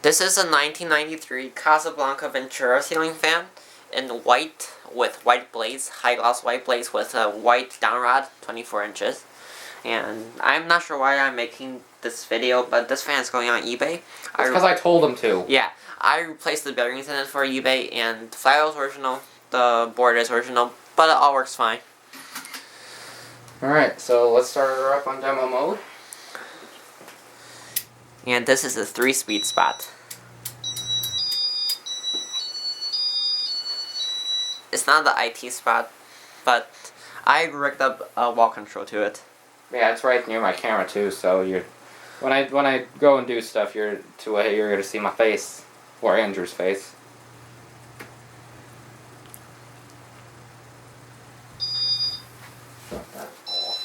This is a 1993 Casablanca Ventura Ceiling Fan in white with white blades, high gloss white blades with a white downrod, 24 inches. And I'm not sure why I'm making this video, but this fan is going on eBay. It's because I told him to. Yeah, I replaced the bearings in it for eBay, and the flywheel is original, the board is original, but it all works fine. Alright, so let's start her up on demo mode. And this is a 3-speed spot. It's not the IT spot, but I rigged up a wall control to it. Yeah, it's right near my camera too, so when I go and do stuff, you're gonna see my face, or Andrew's face. Shut that off.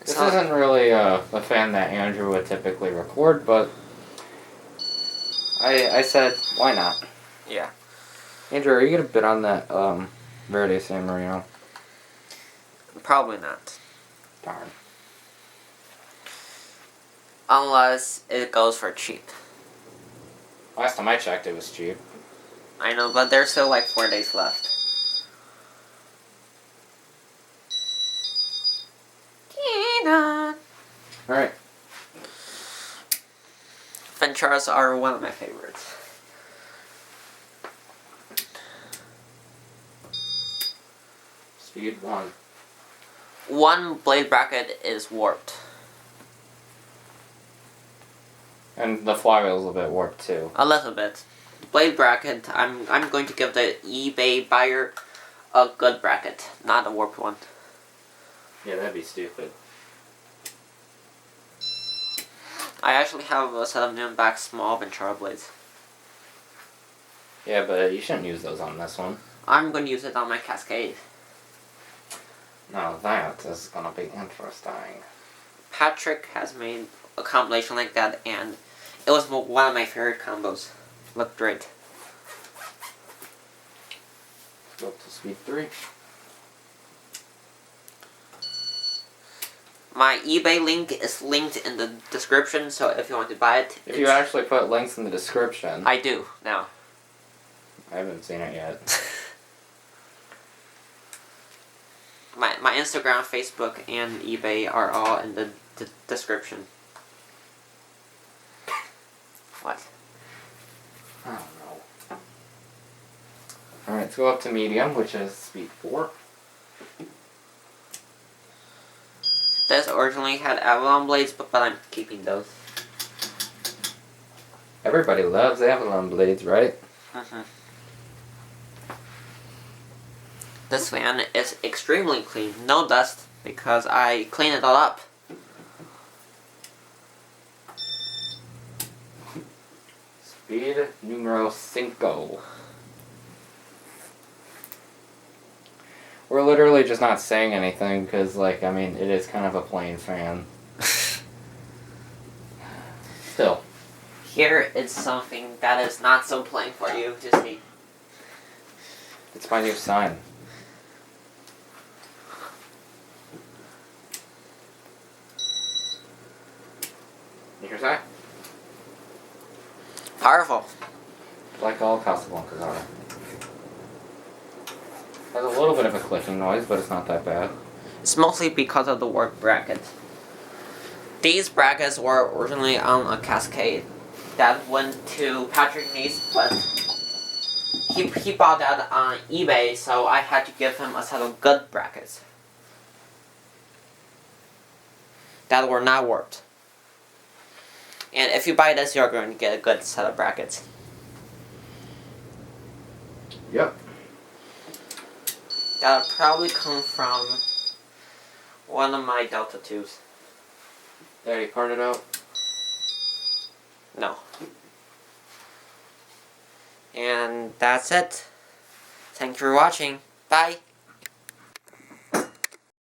This isn't really a fan that Andrew would typically record, but I said, why not? Yeah. Andrew, are you gonna bid on that Verde San Marino? Probably not. Darn. Unless it goes for cheap. Last time I checked, it was cheap. I know, but there's still like 4 days left. Alright. Venturas are one of my favorites. Speed 1. One blade bracket is warped. And the flywheel's a bit warped too. A little bit. Blade bracket, I'm going to give the eBay buyer a good bracket, not a warped one. Yeah, that'd be stupid. I actually have a set of Newback small Ventura blades. Yeah, but you shouldn't use those on this one. I'm going to use it on my Cascade. Now that is gonna be interesting. Patrick has made a compilation like that, and it was one of my favorite combos. Looked great. Go up to speed 3. My eBay link is linked in the description, so if you want to buy it... If you actually put links in the description. I do, now. I haven't seen it yet. My Instagram, Facebook, and eBay are all in the description. What? I don't know. Alright, let's go up to medium, which is speed 4. This originally had Avalon blades, but I'm keeping those. Everybody loves Avalon blades, right? This fan is extremely clean. No dust, because I clean it all up. Speed numero 5. We're literally just not saying anything because, like, I mean, it is kind of a plain fan. Still. Here it's something that is not so plain for you to see. It's my new sign. You hear that? Powerful. Like all Casablancas are. Has a little bit of a clicking noise, but it's not that bad. It's mostly because of the warp bracket. These brackets were originally on a Cascade that went to Patrick Neese, but he bought that on eBay, so I had to give him a set of good brackets that were not warped. And if you buy this, you're going to get a good set of brackets. Yep. That'll probably come from one of my Delta 2s. There, you parted out? No. And that's it. Thank you for watching. Bye.